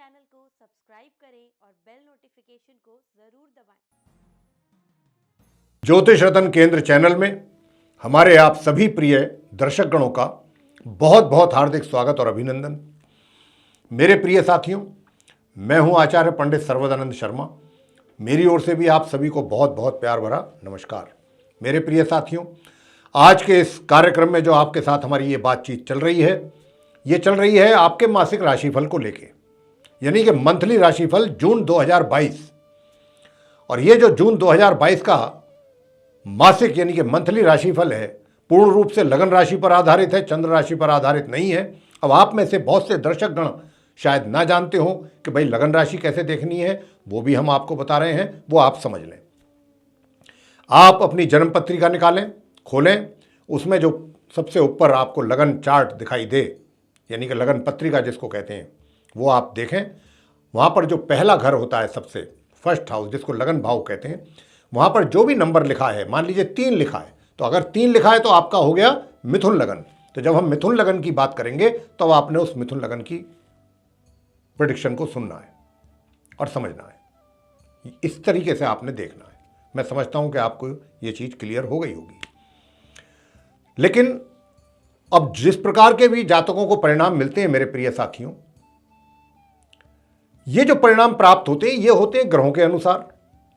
Channel को subscribe करें और बेल नोटिफिकेशन को जरूर दबाएं। ज्योतिष रत्न केंद्र चैनल में हमारे आप सभी प्रिय दर्शकगणों का बहुत बहुत हार्दिक स्वागत और अभिनंदन। मेरे प्रिय साथियों, मैं हूं आचार्य पंडित सर्वदानंद शर्मा। मेरी ओर से भी आप सभी को बहुत बहुत प्यार भरा नमस्कार। मेरे प्रिय साथियों, आज के इस कार्यक्रम में जो आपके साथ हमारी ये बातचीत चल रही है, ये चल रही है आपके मासिक राशिफल को लेके, यानी कि मंथली राशिफल जून 2022। और ये जो जून 2022 का मासिक यानी कि मंथली राशिफल है, पूर्ण रूप से लगन राशि पर आधारित है, चंद्र राशि पर आधारित नहीं है। अब आप में से बहुत से दर्शकगण शायद ना जानते हो कि भाई लगन राशि कैसे देखनी है, वो भी हम आपको बता रहे हैं, वो आप समझ लें। आप अपनी जन्म पत्रिका निकालें, खोलें, उसमें जो सबसे ऊपर आपको लगन चार्ट दिखाई दे, यानी कि लगन पत्रिका जिसको कहते हैं, वो आप देखें। वहाँ पर जो पहला घर होता है, सबसे फर्स्ट हाउस जिसको लगन भाव कहते हैं, वहाँ पर जो भी नंबर लिखा है, मान लीजिए 3 लिखा है, तो अगर 3 लिखा है तो आपका हो गया मिथुन लगन। तो जब हम मिथुन लगन की बात करेंगे तो आपने उस मिथुन लगन की प्रेडिक्शन को सुनना है और समझना है। इस तरीके से आपने देखना है। मैं समझता हूं कि आपको ये चीज क्लियर हो गई होगी। लेकिन अब जिस प्रकार के भी जातकों को परिणाम मिलते हैं मेरे प्रिय साथियों, ये जो परिणाम प्राप्त होते हैं ये होते हैं ग्रहों के अनुसार,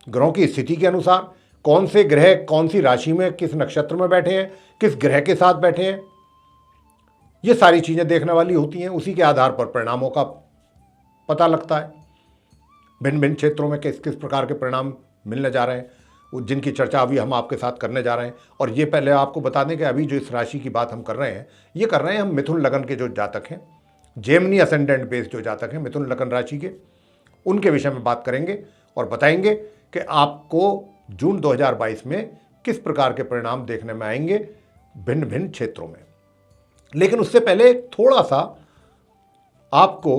ग्रहों की स्थिति के अनुसार। कौन से ग्रह कौन सी राशि में किस नक्षत्र में बैठे हैं, किस ग्रह के साथ बैठे हैं, ये सारी चीजें देखने वाली होती हैं। उसी के आधार पर परिणामों का पता लगता है। भिन्न भिन्न क्षेत्रों में किस किस प्रकार के परिणाम मिलने जा रहे हैं, जिनकी चर्चा अभी हम आपके साथ करने जा रहे हैं। और ये पहले आपको बता दें कि अभी जो इस राशि की बात हम कर रहे हैं, ये कर रहे हैं हम मिथुन लगन के जो जातक हैं, जेमिनी असेंडेंट बेस्ड जो जातक हैं मिथुन लगन राशि के, उनके विषय में बात करेंगे और बताएंगे कि आपको जून 2022 में किस प्रकार के परिणाम देखने में आएंगे भिन्न भिन्न क्षेत्रों में। लेकिन उससे पहले थोड़ा सा आपको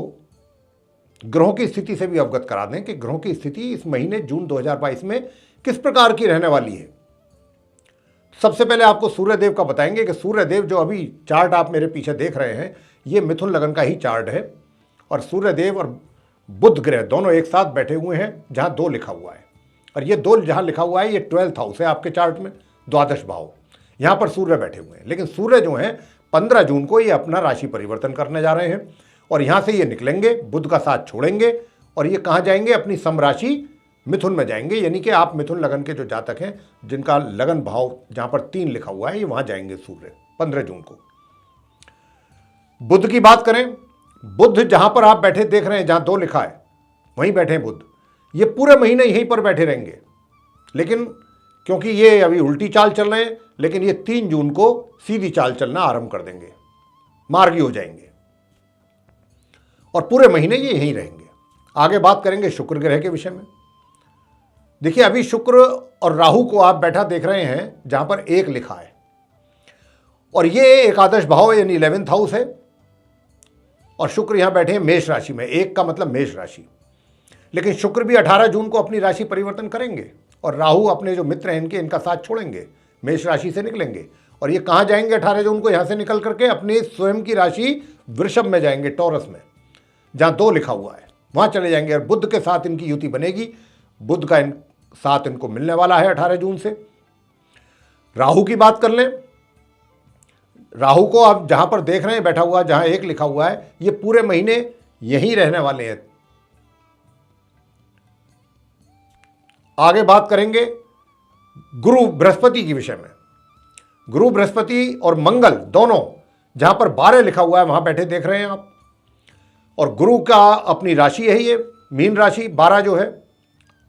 ग्रहों की स्थिति से भी अवगत करा दें कि ग्रहों की स्थिति इस महीने जून 2022 में किस प्रकार की रहने वाली है। सबसे पहले आपको सूर्यदेव का बताएंगे कि सूर्यदेव जो अभी चार्ट आप मेरे पीछे देख रहे हैं, ये मिथुन लगन का ही चार्ट है। और सूर्यदेव और बुध ग्रह दोनों एक साथ बैठे हुए हैं, जहां 2 लिखा हुआ है। और ये 2 जहां लिखा हुआ है, ये 12th हाउस है आपके चार्ट में, द्वादश भाव। यहां पर सूर्य बैठे हुए हैं। लेकिन सूर्य जो है 15 जून को ये अपना राशि परिवर्तन करने जा रहे हैं और यहां से ये निकलेंगे, बुध का साथ छोड़ेंगे और ये कहां जाएंगे, अपनी समराशि मिथुन में जाएंगे। यानी कि आप मिथुन लगन के जो जातक हैं, जिनका लगन भाव जहां पर 3 लिखा हुआ है, ये वहां जाएंगे सूर्य 15 जून को। बुध की बात करें, बुध जहां पर आप बैठे देख रहे हैं, जहां 2 लिखा है, वहीं बैठे हैं बुध। ये पूरे महीने यहीं पर बैठे रहेंगे। लेकिन क्योंकि ये अभी उल्टी चाल चल रहे हैं, लेकिन ये 3 जून को सीधी चाल चलना आरंभ कर देंगे, मार्गी हो जाएंगे और पूरे महीने ये यहीं रहेंगे। आगे बात करेंगे शुक्र ग्रह के विषय में। देखिए, अभी शुक्र और राहु को आप बैठा देख रहे हैं, जहां पर 1 लिखा है और ये एकादश भाव यानी 11th हाउस है। और शुक्र यहां बैठे हैं मेष राशि में, 1 का मतलब मेष राशि। लेकिन शुक्र भी 18 जून को अपनी राशि परिवर्तन करेंगे और राहु अपने जो मित्र हैं इनका साथ छोड़ेंगे, मेष राशि से निकलेंगे। और ये कहां जाएंगे 18 जून को, यहां से निकल करके अपनी स्वयं की राशि वृषभ में जाएंगे, टॉरस में, जहां 2 लिखा हुआ है, वहां चले जाएंगे। और बुध के साथ इनकी युति बनेगी, बुध का साथ इनको मिलने वाला है 18 जून से। राहु की बात कर लें, राहु को आप जहां पर देख रहे हैं बैठा हुआ, जहां 1 लिखा हुआ है, ये पूरे महीने यहीं रहने वाले हैं। आगे बात करेंगे गुरु बृहस्पति के विषय में। गुरु बृहस्पति और मंगल दोनों जहां पर 12 लिखा हुआ है, वहां बैठे देख रहे हैं आप। और गुरु का अपनी राशि है ये मीन राशि, 12 जो है,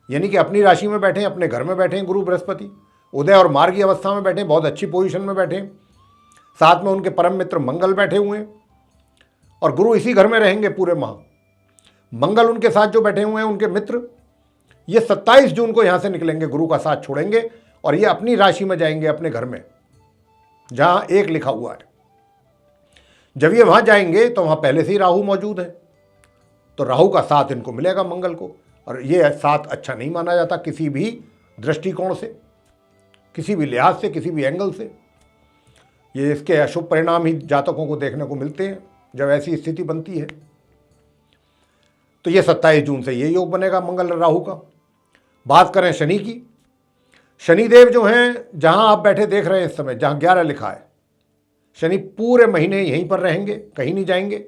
यानी कि अपनी राशि में बैठे हैं, अपने घर में बैठे हैं गुरु बृहस्पति। उदय और मार्गी अवस्था में बैठे हैं, बहुत अच्छी पोजीशन में बैठे हैं। साथ में उनके परम मित्र मंगल बैठे हुए हैं और गुरु इसी घर में रहेंगे पूरे माह। मंगल उनके साथ जो बैठे हुए हैं, उनके मित्र, ये 27 जून को यहां से निकलेंगे, गुरु का साथ छोड़ेंगे और ये अपनी राशि में जाएंगे, अपने घर में, जहां 1 लिखा हुआ है। जब ये वहां जाएंगे तो वहां पहले से ही राहु मौजूद है, तो राहु का साथ इनको मिलेगा मंगल को। और ये साथ अच्छा नहीं माना जाता किसी भी दृष्टिकोण से, किसी भी लिहाज से, किसी भी एंगल से। ये इसके अशुभ परिणाम ही जातकों को देखने को मिलते हैं जब ऐसी स्थिति बनती है। तो ये 27 जून से ये योग बनेगा मंगल और राहु का। बात करें शनि की, शनिदेव जो हैं, जहां आप बैठे देख रहे हैं इस समय, जहां 11 लिखा है, शनि पूरे महीने यहीं पर रहेंगे, कहीं नहीं जाएंगे।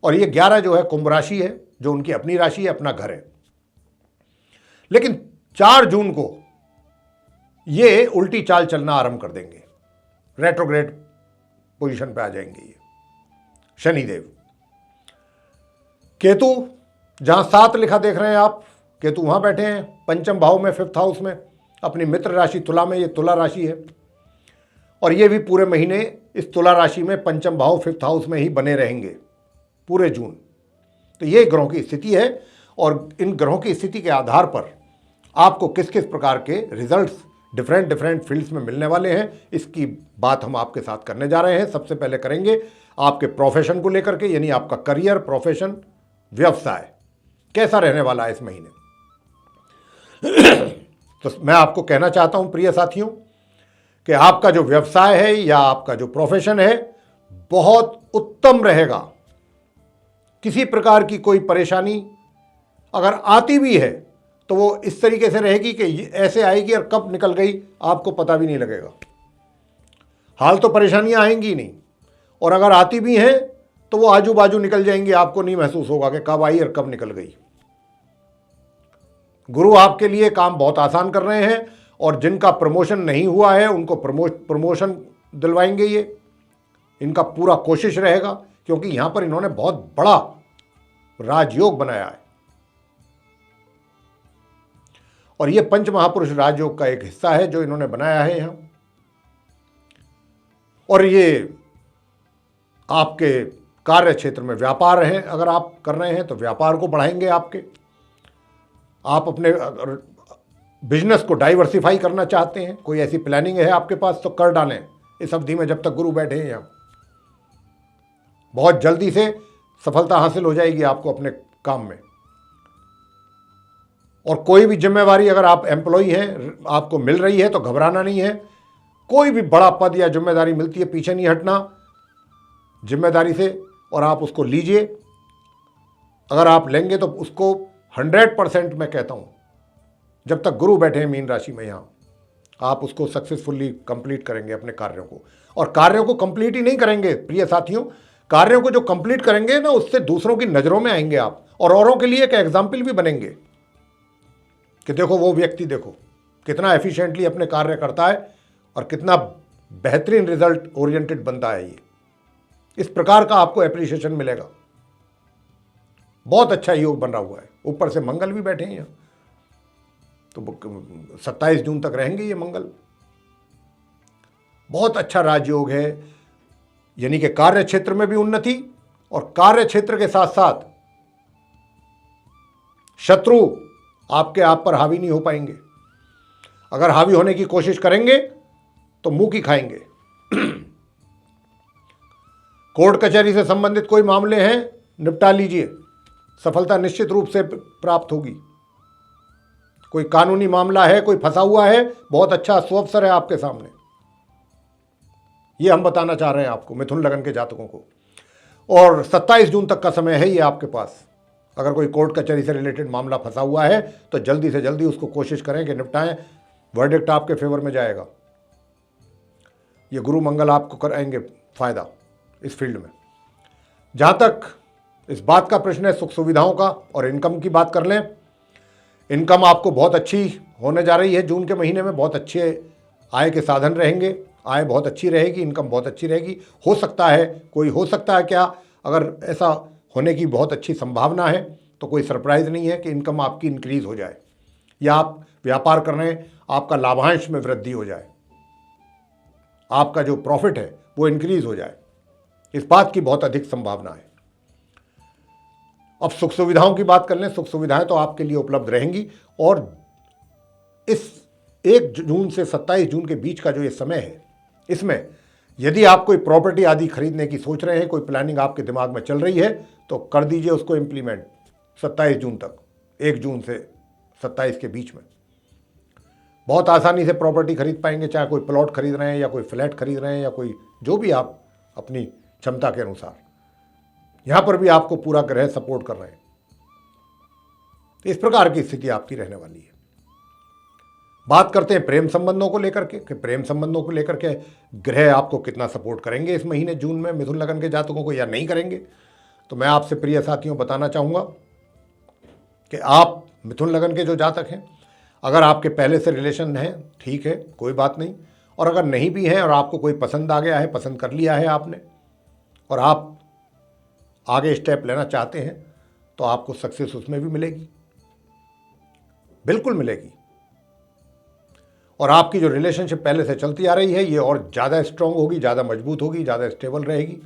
और ये 11 जो है कुंभ राशि है, जो उनकी अपनी राशि है, अपना घर है। लेकिन 4 जून को ये उल्टी चाल चलना आरंभ कर देंगे, रेट्रोग्रेड पोजीशन पे आ जाएंगे ये शनिदेव। केतु, जहां 7 लिखा देख रहे हैं आप, केतु वहां बैठे हैं पंचम भाव में, 5th हाउस में, अपनी मित्र राशि तुला में, ये तुला राशि है। और ये भी पूरे महीने इस तुला राशि में पंचम भाव 5th हाउस में ही बने रहेंगे पूरे जून। तो ये ग्रहों की स्थिति है, और इन ग्रहों की स्थिति के आधार पर आपको किस किस प्रकार के रिजल्ट्स डिफरेंट फील्ड्स में मिलने वाले हैं, इसकी बात हम आपके साथ करने जा रहे हैं। सबसे पहले करेंगे आपके प्रोफेशन को लेकर के, यानी आपका करियर, प्रोफेशन, व्यवसाय कैसा रहने वाला है इस महीने। तो मैं आपको कहना चाहता हूं प्रिय साथियों कि आपका जो व्यवसाय है या आपका जो प्रोफेशन है बहुत उत्तम रहेगा। किसी प्रकार की कोई परेशानी अगर आती भी है तो वो इस तरीके से रहेगी कि ऐसे आएगी और कब निकल गई आपको पता भी नहीं लगेगा। हाल तो परेशानियां आएंगी नहीं, और अगर आती भी हैं तो वो आजू बाजू निकल जाएंगी, आपको नहीं महसूस होगा कि कब आई और कब निकल गई। गुरु आपके लिए काम बहुत आसान कर रहे हैं, और जिनका प्रमोशन नहीं हुआ है उनको प्रमोशन दिलवाएंगे ये, इनका पूरा कोशिश रहेगा, क्योंकि यहां पर इन्होंने बहुत बड़ा राजयोग बनाया है। और ये पंच महापुरुष राजयोग का एक हिस्सा है जो इन्होंने बनाया है यहां। और ये आपके कार्य क्षेत्र में व्यापार है, अगर आप कर रहे हैं तो व्यापार को बढ़ाएंगे आपके। आप अपने बिजनेस को डाइवर्सिफाई करना चाहते हैं, कोई ऐसी प्लानिंग है आपके पास, तो कर डालें इस अवधि में जब तक गुरु बैठे हैं यहाँ। बहुत जल्दी से सफलता हासिल हो जाएगी आपको अपने काम में। और कोई भी जिम्मेवारी अगर आप एम्प्लॉई हैं, आपको मिल रही है तो घबराना नहीं है। कोई भी बड़ा पद या जिम्मेदारी मिलती है, पीछे नहीं हटना जिम्मेदारी से, और आप उसको लीजिए। अगर आप लेंगे तो उसको 100% मैं कहता हूं, जब तक गुरु बैठे हैं मीन राशि में यहां, आप उसको सक्सेसफुली कंप्लीट करेंगे अपने कार्यों को। और कार्यों को कंप्लीट ही नहीं करेंगे प्रिय साथियों, कार्यों को जो कंप्लीट करेंगे ना, उससे दूसरों की नजरों में आएंगे आप, और औरों के लिए एक एग्जाम्पल भी बनेंगे कि देखो वो व्यक्ति देखो कितना एफिशिएंटली अपने कार्य करता है और कितना बेहतरीन रिजल्ट ओरिएंटेड बनता है ये। इस प्रकार का आपको एप्रिसिएशन मिलेगा। बहुत अच्छा योग बन रहा हुआ है, ऊपर से मंगल भी बैठे हैं यहाँ, तो 27 जून तक रहेंगे ये मंगल। बहुत अच्छा राजयोग है, यानी कि कार्य क्षेत्र में भी उन्नति, और कार्य क्षेत्र के साथ साथ शत्रु आपके आप पर हावी नहीं हो पाएंगे। अगर हावी होने की कोशिश करेंगे तो मुंह की खाएंगे। कोर्ट कचहरी से संबंधित कोई मामले हैं, निपटा लीजिए, सफलता निश्चित रूप से प्राप्त होगी। कोई कानूनी मामला है, कोई फंसा हुआ है, बहुत अच्छा सुअवसर है आपके सामने। ये हम बताना चाह रहे हैं आपको, मिथुन लगन के जातकों को। और 27 जून तक का समय है ये आपके पास। अगर कोई कोर्ट कचहरी से रिलेटेड मामला फंसा हुआ है तो जल्दी से जल्दी उसको कोशिश करें कि निपटाएं, वर्डिक्ट आपके फेवर में जाएगा। ये गुरु मंगल आपको कराएंगे फायदा इस फील्ड में। जहां तक इस बात का प्रश्न है सुख सुविधाओं का और इनकम की बात कर लें, इनकम आपको बहुत अच्छी होने जा रही है। जून के महीने में बहुत अच्छे आय के साधन रहेंगे, आय बहुत अच्छी रहेगी, इनकम बहुत अच्छी रहेगी। हो सकता है क्या, अगर ऐसा होने की बहुत अच्छी संभावना है तो कोई सरप्राइज़ नहीं है कि इनकम आपकी इंक्रीज़ हो जाए, या आप व्यापार कर रहे हैं आपका लाभांश में वृद्धि हो जाए, आपका जो प्रॉफिट है वो इंक्रीज़ हो जाए। इस बात की बहुत अधिक संभावना है। अब सुख सुविधाओं की बात कर लें, सुख सुविधाएं तो आपके लिए उपलब्ध रहेंगी। और इस 1 जून से 27 जून के बीच का जो ये समय है, इसमें यदि आप कोई प्रॉपर्टी आदि खरीदने की सोच रहे हैं, कोई प्लानिंग आपके दिमाग में चल रही है, तो कर दीजिए उसको इम्प्लीमेंट 27 जून तक, 1 जून से 27 के बीच में। बहुत आसानी से प्रॉपर्टी खरीद पाएंगे, चाहे कोई प्लॉट खरीद रहे हैं या कोई फ्लैट खरीद रहे हैं या कोई जो भी आप अपनी क्षमता के अनुसार। यहाँ पर भी आपको पूरा ग्रह सपोर्ट कर रहे हैं। इस प्रकार की स्थिति आपकी रहने वाली है। बात करते हैं प्रेम संबंधों को लेकर के कि प्रेम संबंधों को लेकर के ग्रह आपको कितना सपोर्ट करेंगे इस महीने जून में मिथुन लगन के जातकों को, या नहीं करेंगे। तो मैं आपसे प्रिय साथियों बताना चाहूँगा कि आप मिथुन लगन के जो जातक हैं, अगर आपके पहले से रिलेशन है ठीक है, कोई बात नहीं, और अगर नहीं भी है और आपको कोई पसंद आ गया है, पसंद कर लिया है आपने, और आप आगे स्टेप लेना चाहते हैं, तो आपको सक्सेस उसमें भी मिलेगी, बिल्कुल मिलेगी। और आपकी जो रिलेशनशिप पहले से चलती आ रही है ये और ज़्यादा स्ट्रांग होगी, ज़्यादा मजबूत होगी, ज़्यादा स्टेबल रहेगी,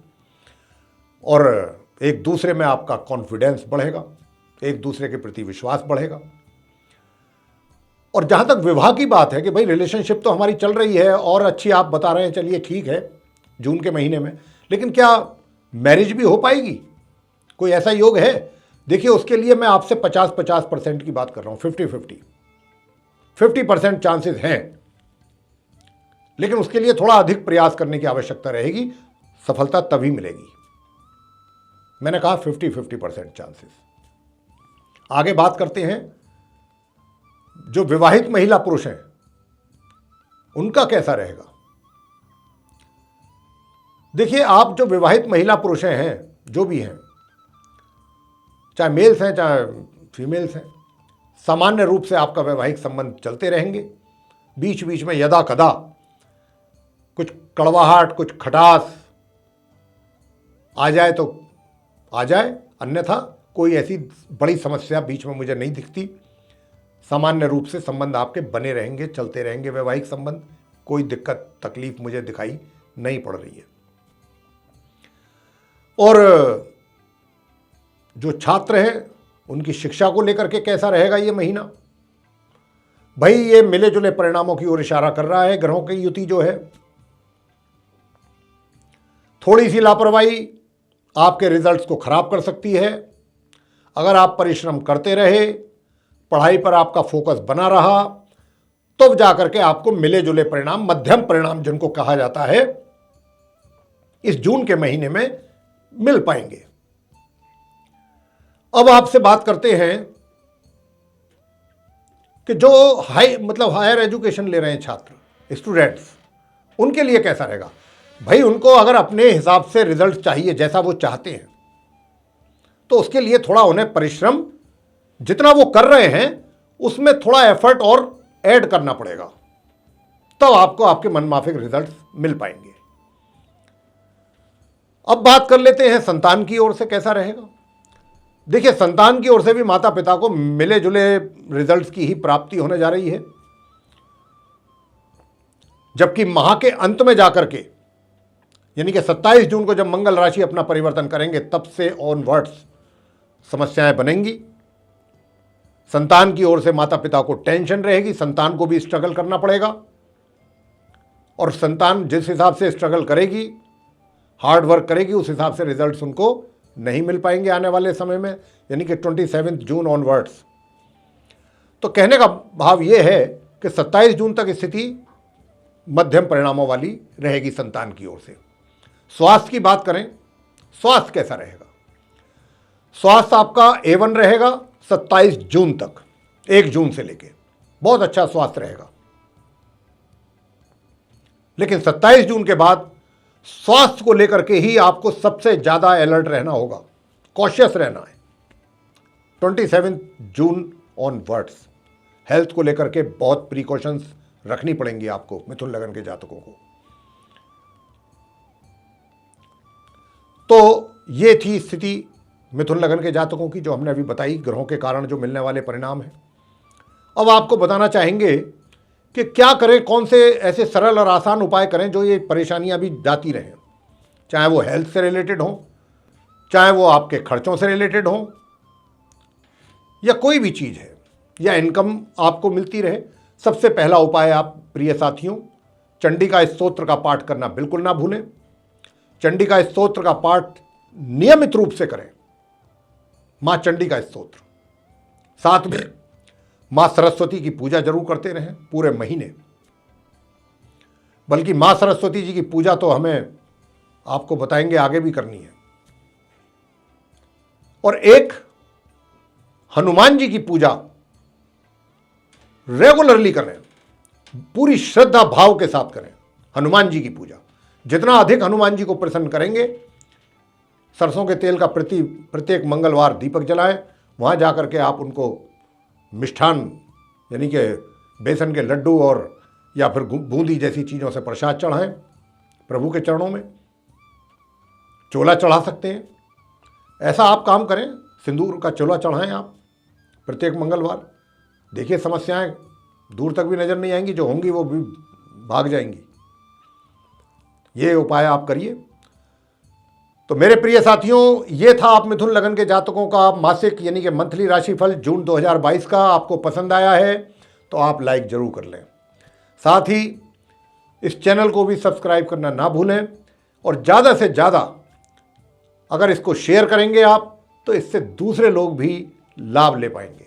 और एक दूसरे में आपका कॉन्फिडेंस बढ़ेगा, एक दूसरे के प्रति विश्वास बढ़ेगा। और जहाँ तक विवाह की बात है कि भाई रिलेशनशिप तो हमारी चल रही है और अच्छी आप बता रहे हैं, चलिए ठीक है जून के महीने में, लेकिन क्या मैरिज भी हो पाएगी? कोई ऐसा योग है? देखिए उसके लिए मैं आपसे 50-50% की बात कर रहा हूँ, 50% चांसेस हैं, लेकिन उसके लिए थोड़ा अधिक प्रयास करने की आवश्यकता रहेगी, सफलता तभी मिलेगी। मैंने कहा 50% चांसेस। आगे बात करते हैं जो विवाहित महिला पुरुष हैं उनका कैसा रहेगा। देखिए आप जो विवाहित महिला पुरुष हैं, जो भी हैं, चाहे मेल्स हैं चाहे फीमेल्स हैं, सामान्य रूप से आपका वैवाहिक संबंध चलते रहेंगे। बीच बीच में यदा कदा कुछ कड़वाहट, कुछ खटास आ जाए तो आ जाए, अन्यथा कोई ऐसी बड़ी समस्या बीच में मुझे नहीं दिखती। सामान्य रूप से संबंध आपके बने रहेंगे, चलते रहेंगे वैवाहिक संबंध, कोई दिक्कत तकलीफ मुझे दिखाई नहीं पड़ रही है। और जो छात्र हैं उनकी शिक्षा को लेकर के कैसा रहेगा ये महीना? भाई ये मिले जुले परिणामों की ओर इशारा कर रहा है। ग्रहों की युति जो है, थोड़ी सी लापरवाही आपके रिजल्ट्स को खराब कर सकती है। अगर आप परिश्रम करते रहे, पढ़ाई पर आपका फोकस बना रहा, तब जाकर के आपको मिले जुले परिणाम, मध्यम परिणाम जिनको कहा जाता है, इस जून के महीने में मिल पाएंगे। अब आपसे बात करते हैं कि जो हायर एजुकेशन ले रहे हैं छात्र, स्टूडेंट्स, उनके लिए कैसा रहेगा। भाई उनको अगर अपने हिसाब से रिजल्ट चाहिए जैसा वो चाहते हैं, तो उसके लिए थोड़ा उन्हें परिश्रम, जितना वो कर रहे हैं उसमें थोड़ा एफर्ट और ऐड करना पड़ेगा, तब आपको आपके मनमाफिक रिजल्ट्स मिल पाएंगे। अब बात कर लेते हैं संतान की ओर से कैसा रहेगा। देखिए संतान की ओर से भी माता पिता को मिले जुले रिजल्ट्स की ही प्राप्ति होने जा रही है, जबकि माह के अंत में जाकर के, यानी कि 27 जून को जब मंगल राशि अपना परिवर्तन करेंगे, तब से ऑनवर्ड्स समस्याएं बनेंगी। संतान की ओर से माता पिता को टेंशन रहेगी, संतान को भी स्ट्रगल करना पड़ेगा, और संतान जिस हिसाब से स्ट्रगल करेगी, हार्ड वर्क करेगी, उस हिसाब से रिजल्ट्स उनको नहीं मिल पाएंगे आने वाले समय में, यानी कि 27 जून ऑनवर्ड्स। तो कहने का भाव यह है कि 27 जून तक स्थिति मध्यम परिणामों वाली रहेगी संतान की ओर से। स्वास्थ्य की बात करें, स्वास्थ्य कैसा रहेगा। स्वास्थ्य आपका A1 रहेगा 27 जून तक, 1 जून से लेके बहुत अच्छा स्वास्थ्य रहेगा। लेकिन 27 जून के बाद स्वास्थ्य को लेकर के ही आपको सबसे ज्यादा अलर्ट रहना होगा, कॉशियस रहना है। 27 जून ऑनवर्ड्स हेल्थ को लेकर के बहुत प्रिकॉशंस रखनी पड़ेंगी आपको, मिथुन लगन के जातकों को। तो ये थी स्थिति मिथुन लगन के जातकों की, जो हमने अभी बताई, ग्रहों के कारण जो मिलने वाले परिणाम हैं। अब आपको बताना चाहेंगे कि क्या करें, कौन से ऐसे सरल और आसान उपाय करें जो ये परेशानियां भी जाती रहें, चाहे वो हेल्थ से रिलेटेड हो, चाहे वो आपके खर्चों से रिलेटेड हो, या कोई भी चीज़ है, या इनकम आपको मिलती रहे। सबसे पहला उपाय आप प्रिय साथियों, चंडिका स्तोत्र का पाठ करना बिल्कुल ना भूलें। चंडिका स्तोत्र का पाठ नियमित रूप से करें, मां चंडिका स्तोत्र। साथ में मां सरस्वती की पूजा जरूर करते रहें पूरे महीने। बल्कि मां सरस्वती जी की पूजा तो हमें आपको बताएंगे आगे भी करनी है। और एक हनुमान जी की पूजा रेगुलरली करें, पूरी श्रद्धा भाव के साथ करें हनुमान जी की पूजा। जितना अधिक हनुमान जी को प्रसन्न करेंगे, सरसों के तेल का प्रत्येक मंगलवार दीपक जलाएं, वहाँ जा कर के आप उनको मिष्ठान यानी कि बेसन के लड्डू और या फिर बूंदी जैसी चीज़ों से प्रसाद चढ़ाएं प्रभु के चरणों में, चोला चढ़ा सकते हैं। ऐसा आप काम करें, सिंदूर का चोला चढ़ाएं आप प्रत्येक मंगलवार। देखिए समस्याएं दूर तक भी नज़र नहीं आएंगी, जो होंगी वो भी भाग जाएंगी। ये उपाय आप करिए। तो मेरे प्रिय साथियों, ये था आप मिथुन लगन के जातकों का मासिक यानी कि मंथली राशिफल जून 2022 का। आपको पसंद आया है तो आप लाइक जरूर कर लें, साथ ही इस चैनल को भी सब्सक्राइब करना ना भूलें, और ज़्यादा से ज़्यादा अगर इसको शेयर करेंगे आप तो इससे दूसरे लोग भी लाभ ले पाएंगे।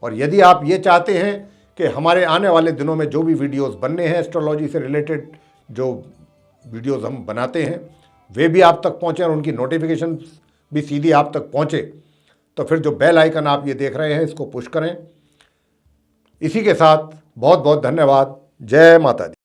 और यदि आप ये चाहते हैं कि हमारे आने वाले दिनों में जो भी वीडियोस बनने हैं एस्ट्रोलॉजी से रिलेटेड, जो वीडियोस हम बनाते हैं वे भी आप तक पहुंचे और उनकी नोटिफिकेशन भी सीधी आप तक पहुंचे, तो फिर जो बेल आइकन आप ये देख रहे हैं इसको पुश करें। इसी के साथ बहुत बहुत धन्यवाद। जय माता दी।